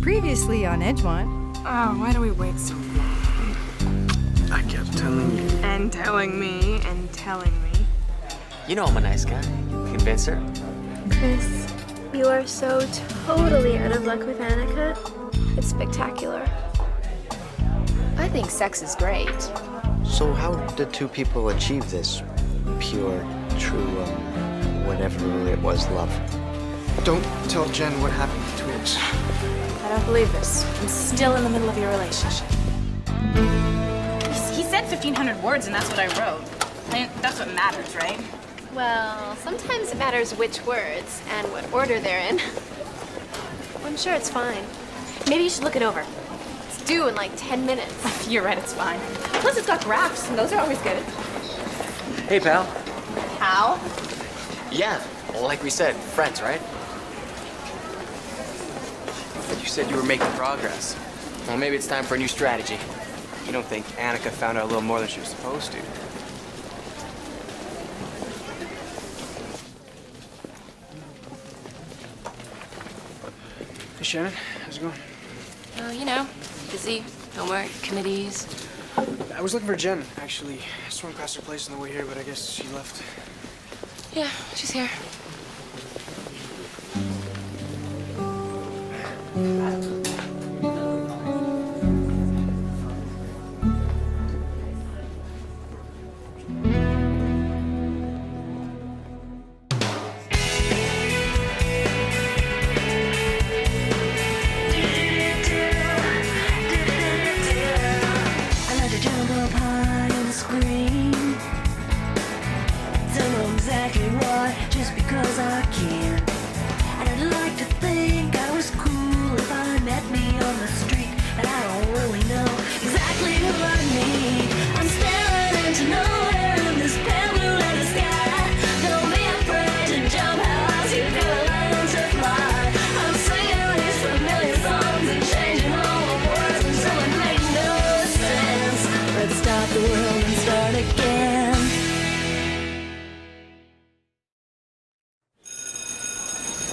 Previously on Edgemont. Oh, why do we wait so long? I kept telling you. And telling me, and telling me. You know I'm a nice guy. Convince her. Chris, you are so totally out of luck with Anika. It's spectacular. I think sex is great. So how did two people achieve this pure, true, whatever it was, love? Don't tell Jen what happened between us. I don't believe this. I'm still in the middle of your relationship. He said 1,500 words, and that's what I wrote. I mean, that's what matters, right? Well, sometimes it matters which words and what order they're in. I'm sure it's fine. Maybe you should look it over. It's due in like 10 minutes. You're right, it's fine. Plus, it's got graphs, and those are always good. Hey, pal. How? Yeah, like we said, friends, right? You said you were making progress. Well, maybe it's time for a new strategy. You don't think Anika found out a little more than she was supposed to? Hey, Shannon, how's it going? Oh, you know, busy, homework, committees. I was looking for Jen, actually. I swung past her place on the way here, but I guess she left. Yeah, she's here.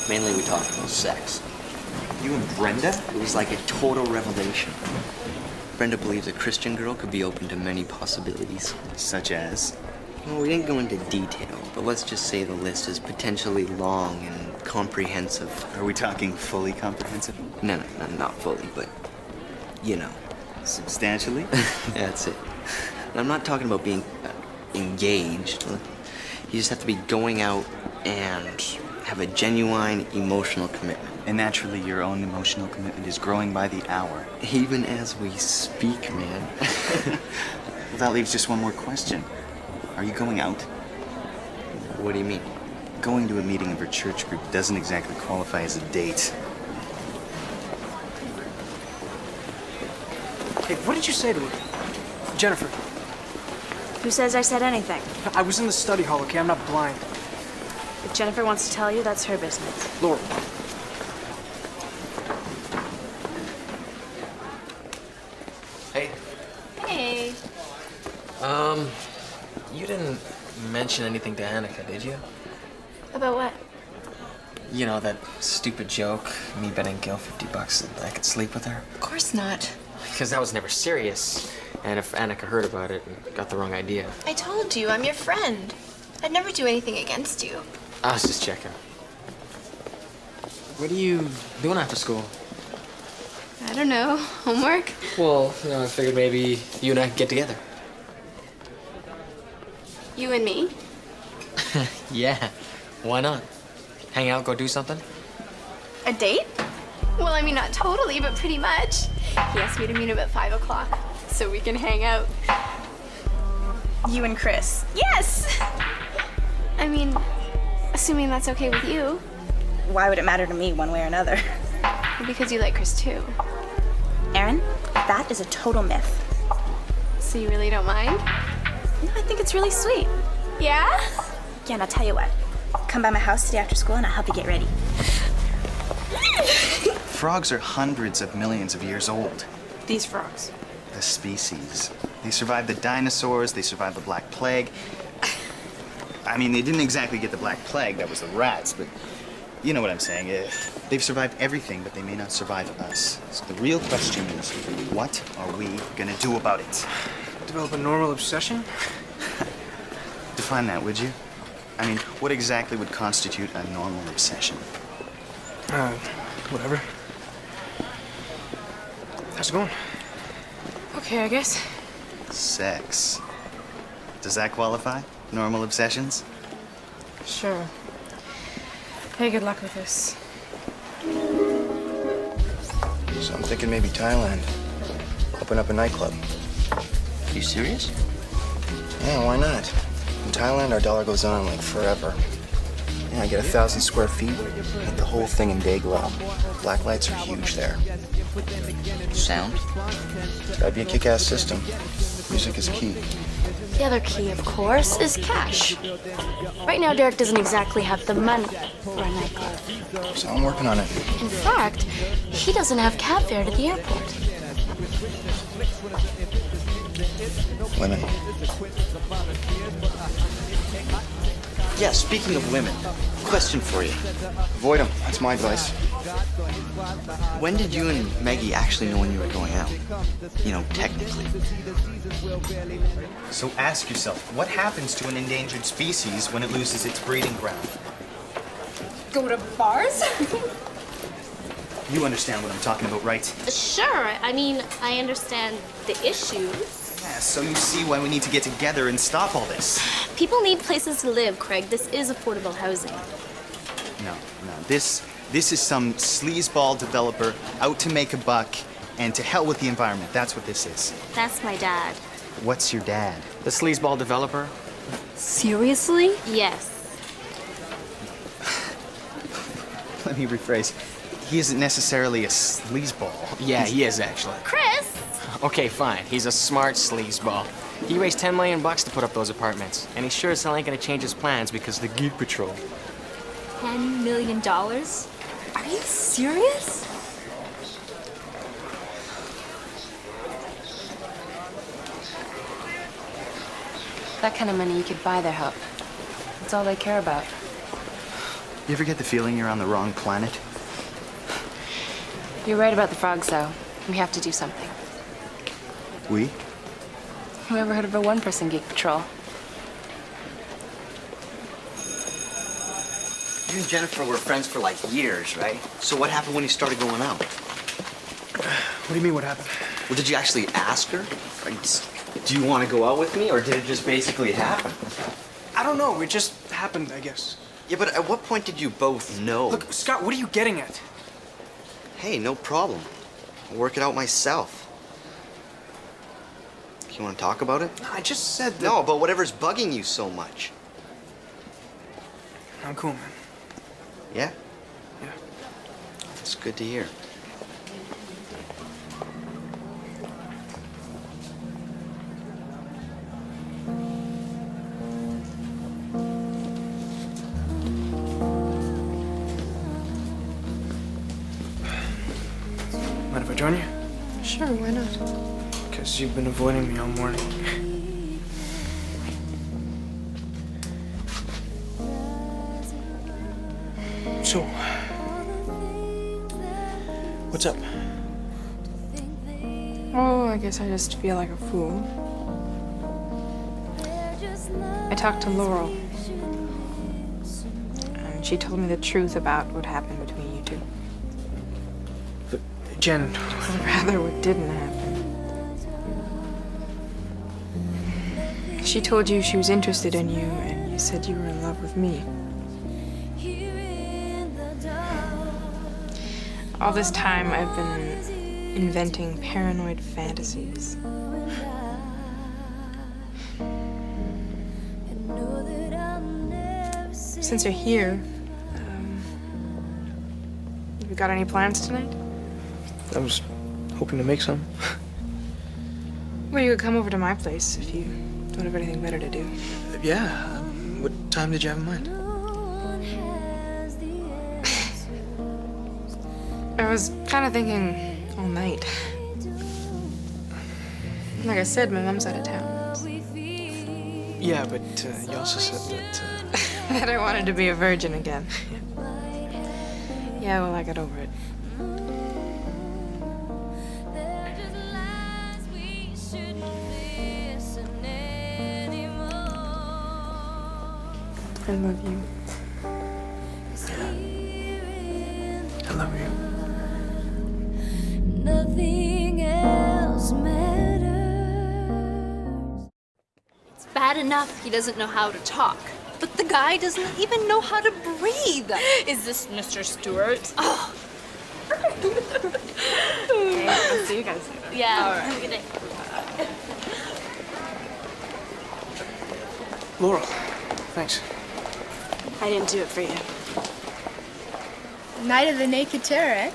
Mainly we talked about sex. You and Brenda? It was like a total revelation. Brenda believed a Christian girl could be open to many possibilities. Such as? Well, we didn't go into detail, but let's just say the list is potentially long and comprehensive. Are we talking fully comprehensive? No, not fully, but you know. Substantially? That's it. And I'm not talking about being engaged. You just have to be going out and have a genuine emotional commitment. And naturally, your own emotional commitment is growing by the hour. Even as we speak, man. Well, that leaves just one more question. Are you going out? What do you mean? Going to a meeting of her church group doesn't exactly qualify as a date. Hey, what did you say to her? Jennifer. Who says I said anything? I was in the study hall, okay? I'm not blind. If Jennifer wants to tell you, that's her business. Laurel. Hey. Hey. You didn't mention anything to Anika, did you? About what? You know, that stupid joke, me betting Gil $50 that I could sleep with her? Of course not. Because that was never serious. And if Anika heard about it and got the wrong idea. I told you, I'm your friend. I'd never do anything against you. I was just checking. What are you doing after school? I don't know. Homework? Well, you know, I figured maybe you and I could get together. You and me? Yeah, why not? Hang out, go do something? A date? Well, I mean, not totally, but pretty much. He asked me to meet him at 5 o'clock so we can hang out. You and Chris. Yes! I mean, assuming that's okay with you. Why would it matter to me one way or another? Because you like Chris too. Aaron, that is a total myth. So you really don't mind? No, I think it's really sweet. Yeah? Yeah, and I'll tell you what. Come by my house today after school and I'll help you get ready. Frogs are hundreds of millions of years old. These frogs. The species. They survived the dinosaurs, they survived the Black Plague. I mean, they didn't exactly get the Black Plague, that was the rats, but You know what I'm saying. They've survived everything, but they may not survive us. So the real question is, what are we gonna do about it? Develop a normal obsession? Define that, would you? I mean, what exactly would constitute a normal obsession? Whatever. How's it going? Okay, I guess. Sex. Does that qualify? Normal obsessions? Sure. Hey, good luck with this. So I'm thinking maybe Thailand. Open up a nightclub. Are you serious? Yeah, why not? In Thailand, our dollar goes on like forever. Yeah, I get 1,000 square feet, paint the whole thing in day glow. Black lights are huge there. Sound? It's gotta be a kick-ass system. Music is key. The other key, of course, is cash. Right now, Derek doesn't exactly have the money for a nightclub. So I'm working on it. In fact, he doesn't have cab fare to the airport. Women. Yeah, speaking of women, question for you. Avoid them. That's my advice. When did you and Maggie actually know when you were going out? You know, technically. So ask yourself, what happens to an endangered species when it loses its breeding ground? Go to bars? You understand what I'm talking about, right? Sure. I mean, I understand the issues. Yeah, so you see why we need to get together and stop all this. People need places to live, Craig. This is affordable housing. No. This is some sleazeball developer out to make a buck and to hell with the environment. That's what this is. That's my dad. What's your dad? The sleazeball developer? Seriously? Yes. Let me rephrase. He isn't necessarily a sleazeball. Yeah, he is actually. Chris! Okay, fine. He's a smart sleazeball. He raised $10 million to put up those apartments, and he sure as hell ain't gonna change his plans because of the Geek Patrol. $10 million? Are you serious? That kind of money, you could buy their help. That's all they care about. You ever get the feeling you're on the wrong planet? You're right about the frogs, though. We have to do something. We? Who ever heard of a one-person Geek Patrol? You and Jennifer were friends for like years, right? So what happened when you started going out? What do you mean, what happened? Well, did you actually ask her? Like, do you want to go out with me, or did it just basically happen? I don't know. It just happened, I guess. Yeah, but at what point did you both know? Look, Scott, what are you getting at? Hey, no problem. I'll work it out myself. You want to talk about it? No, I just said that... No, but whatever's bugging you so much. I'm cool, man. Yeah? Yeah. That's good to hear. Mind if I join you? Sure, why not? Because you've been avoiding me all morning. So, what's up? Oh, I guess I just feel like a fool. I talked to Laurel, and she told me the truth about what happened between you two. But, Jen... Or rather, what didn't happen. She told you she was interested in you, and you said you were in love with me. All this time, I've been inventing paranoid fantasies. Since you're here, have you got any plans tonight? I was hoping to make some. Well, you could come over to my place if you don't have anything better to do. Yeah. What time did you have in mind? I was kind of thinking all night. Like I said, my mom's out of town. Yeah, but you also said that... That I wanted to be a virgin again. Yeah, well, I got over it. I love you. I love you. Nothing else matters. It's bad enough he doesn't know how to talk, but the guy doesn't even know how to breathe. Is this Mr. Stewart? Oh. Okay, I'll see you guys later. Yeah. All right. Have a good day. Laurel, thanks. I didn't do it for you. Night of the Naked Terror, eh?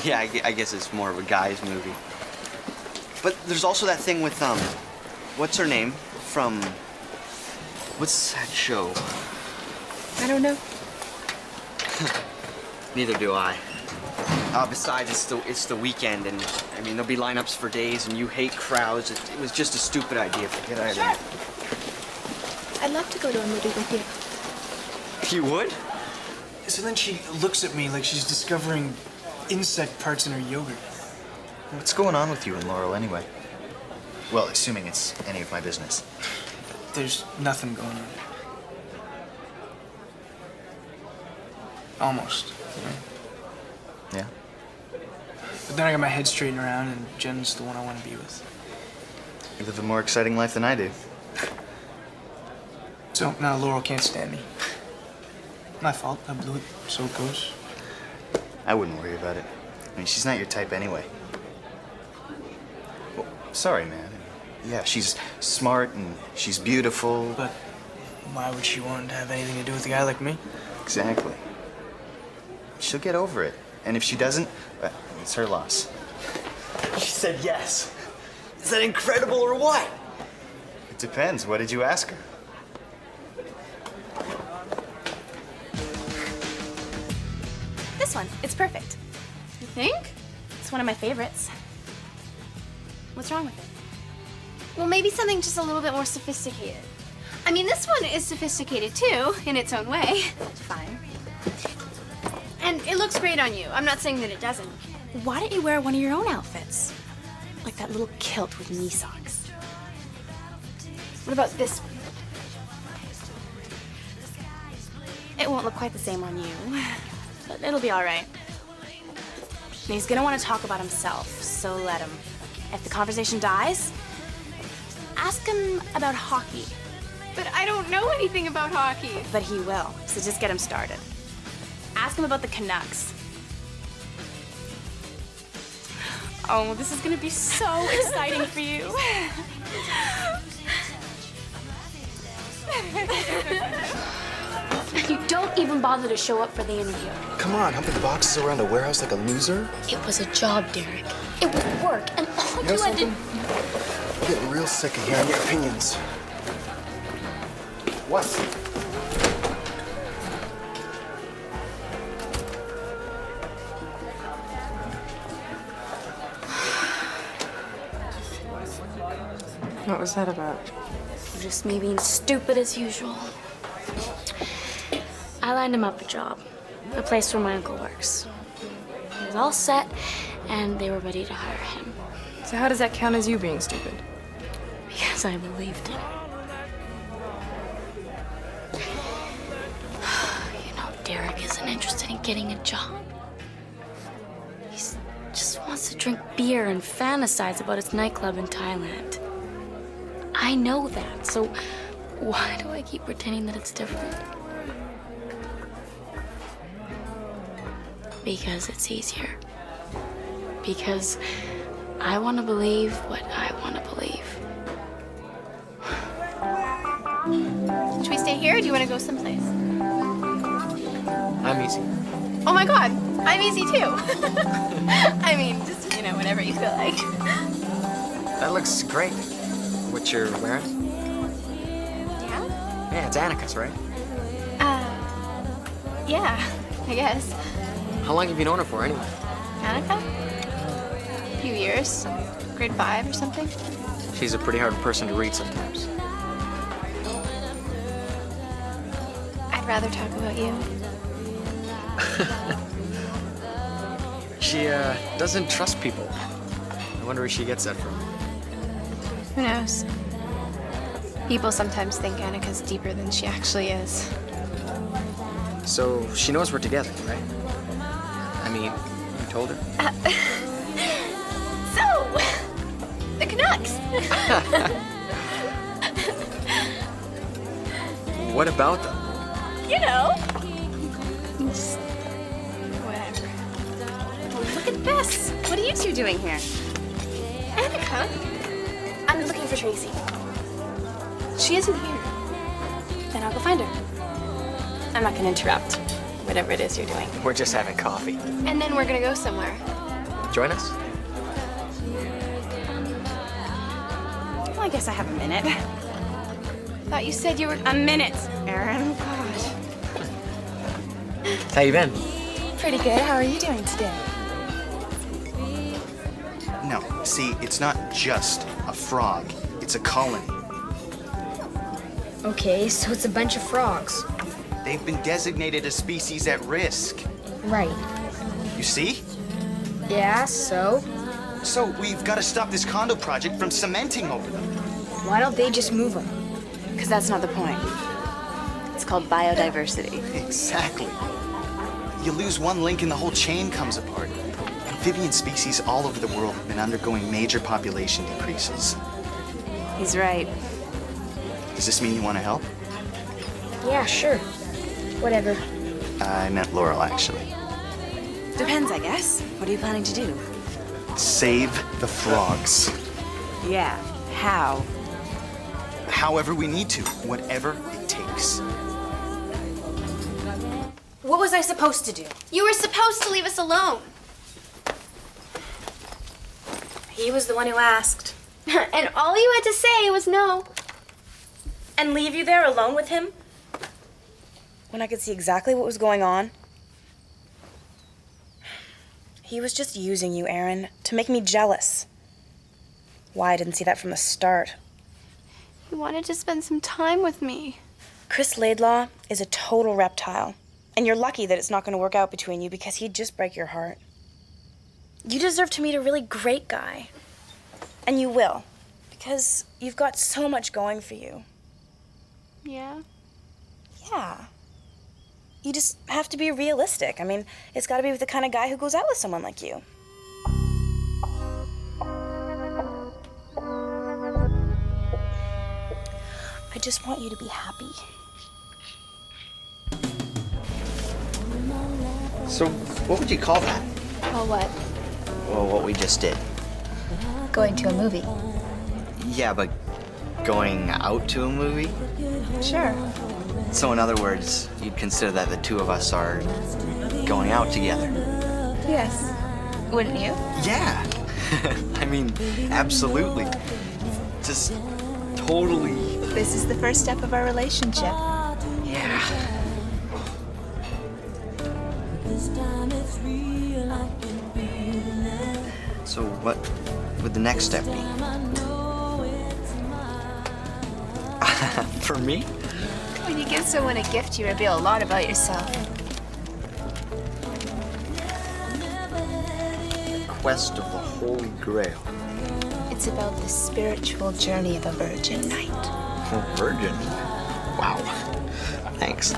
Yeah, I guess it's more of a guy's movie. But there's also that thing with, what's her name? From, what's that show? I don't know. Neither do I. Besides, it's the weekend, and I mean, there'll be lineups for days, and you hate crowds. It was just a stupid idea. Forget it. Sure. I'd love to go to a movie with you. You would? So then she looks at me like she's discovering insect parts in her yogurt. What's going on with you and Laurel anyway? Well, assuming it's any of my business. There's nothing going on. Almost. Right? Yeah? But then I got my head straightened around, and Jen's the one I want to be with. You live a more exciting life than I do. So now Laurel can't stand me. My fault. I blew it. So it goes. I wouldn't worry about it. I mean, she's not your type anyway. Well, sorry, man. Yeah, she's smart and she's beautiful. But why would she want to have anything to do with a guy like me? Exactly. She'll get over it. And if she doesn't, it's her loss. She said yes. Is that incredible or what? It depends. What did you ask her? This one, it's perfect. You think? It's one of my favorites. What's wrong with it? Well, maybe something just a little bit more sophisticated. I mean, this one is sophisticated too, in its own way. Fine. And it looks great on you. I'm not saying that it doesn't. Why don't you wear one of your own outfits? Like that little kilt with knee socks. What about this one? It won't look quite the same on you, but it'll be all right. And he's gonna want to talk about himself, so let him. If the conversation dies, ask him about hockey. But I don't know anything about hockey. But he will, so just get him started. Ask him about the Canucks. Oh, this is gonna be so exciting for you. You don't even bother to show up for the interview. Come on, humping the boxes around a warehouse like a loser? It was a job, Derek. It was work, and all You know you had to... something? I'm getting real sick of hearing your opinions. What? What was that about? Just me being stupid as usual. I lined him up a job, a place where my uncle works. It was all set, and they were ready to hire him. So how does that count as you being stupid? Because I believed him. You know, Derek isn't interested in getting a job. He just wants to drink beer and fantasize about his nightclub in Thailand. I know that, so why do I keep pretending that it's different? Because it's easier. Because I want to believe what I want to believe. Should we stay here or do you want to go someplace? I'm easy. Oh my god, I'm easy too. I mean, just, you know, whatever you feel like. That looks great. What you're wearing? Yeah? Yeah, it's Anika's, right? Yeah, I guess. How long have you known her for, anyway? Anika? A few years. Grade 5 or something. She's a pretty hard person to read sometimes. I'd rather talk about you. She, doesn't trust people. I wonder where she gets that from. Who knows? People sometimes think Anika's deeper than she actually is. So, she knows we're together, right? I mean, you told her? So, the Canucks. What about them? You know. Just whatever. Oh, look at this. What are you two doing here? Anika? I'm looking for Tracy. She isn't here. Then I'll go find her. I'm not gonna interrupt whatever it is you're doing. We're just having coffee. And then we're gonna go somewhere. Join us? Well, I guess I have a minute. Thought you said you were... A minute, Aaron. Gosh. How you been? Pretty good. How are you doing today? No, see, it's not just a frog. It's a colony. Okay, so it's a bunch of frogs. They've been designated a species at risk. Right. You see? Yeah, so? So we've got to stop this condo project from cementing over them. Why don't they just move them? Because that's not the point. It's called biodiversity. Exactly. You lose one link and the whole chain comes apart. Amphibian species all over the world have been undergoing major population decreases. He's right. Does this mean you want to help? Yeah, sure. Whatever. I meant Laurel, actually. Depends, I guess. What are you planning to do? Save the frogs. Yeah. How? However we need to, whatever it takes. What was I supposed to do? You were supposed to leave us alone. He was the one who asked. And all you had to say was no. And leave you there alone with him? When I could see exactly what was going on? He was just using you, Aaron, to make me jealous. Why I didn't see that from the start. He wanted to spend some time with me. Chris Laidlaw is a total reptile. And you're lucky that it's not going to work out between you because he'd just break your heart. You deserve to meet a really great guy. And you will. Because you've got so much going for you. Yeah? Yeah. You just have to be realistic. I mean, it's got to be with the kind of guy who goes out with someone like you. I just want you to be happy. So, what would you call that? Well, what? Well, what we just did. Going to a movie. Yeah, but going out to a movie? Sure. So, in other words, you'd consider that the two of us are going out together? Yes. Wouldn't you? Yeah. I mean, absolutely. Just totally. This is the first step of our relationship. Yeah. So what would the next step be? For me? When you give someone a gift, you reveal a lot about yourself. The quest of the Holy Grail. It's about the spiritual journey of a virgin knight. Oh, virgin? Wow. Thanks.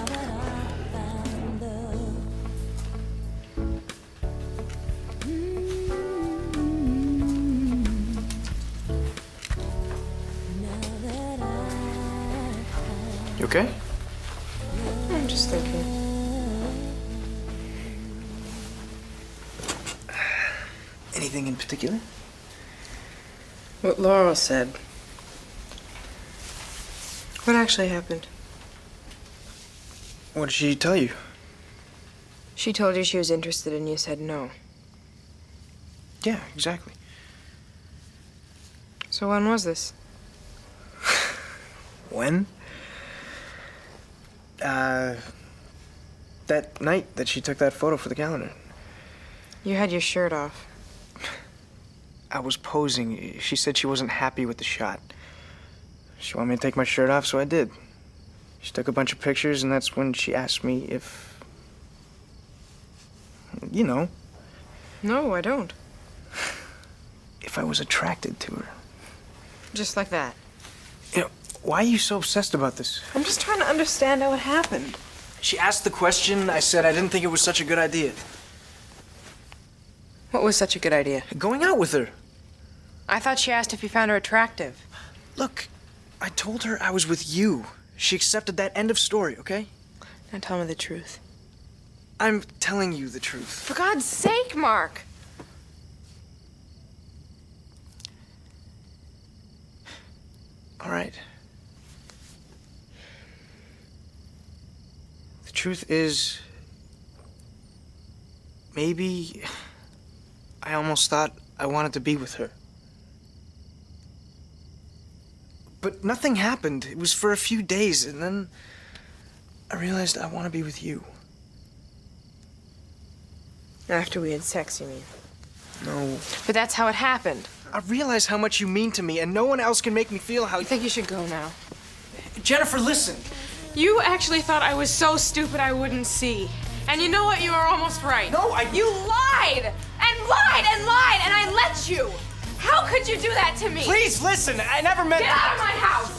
You okay? I'm just thinking. Anything in particular? What Laurel said. What actually happened? What did she tell you? She told you she was interested and you said no. Yeah, exactly. So when was this? When? That night that she took that photo for the calendar. You had your shirt off. I was posing. She said she wasn't happy with the shot. She wanted me to take my shirt off, so I did. She took a bunch of pictures, and that's when she asked me if You know, No, I don't. if I was attracted to her. Just like that. You know, why are you so obsessed about this? I'm just trying to understand how it happened. She asked the question, I said I didn't think it was such a good idea. What was such a good idea? Going out with her. I thought she asked if you found her attractive. Look, I told her I was with you. She accepted that, end of story, okay? Now tell me the truth. I'm telling you the truth. For God's sake, Mark! All right. The truth is, maybe I almost thought I wanted to be with her. But nothing happened. It was for a few days, and then I realized I want to be with you. After we had sex, you mean? No. But that's how it happened. I realize how much you mean to me, and no one else can make me feel how... I think you should go now. Jennifer, listen. You actually thought I was so stupid I wouldn't see. And you know what? You are almost right. No, You lied! And lied and lied, and I let you! How could you do that to me? Please, listen. I never meant... Get out of my house!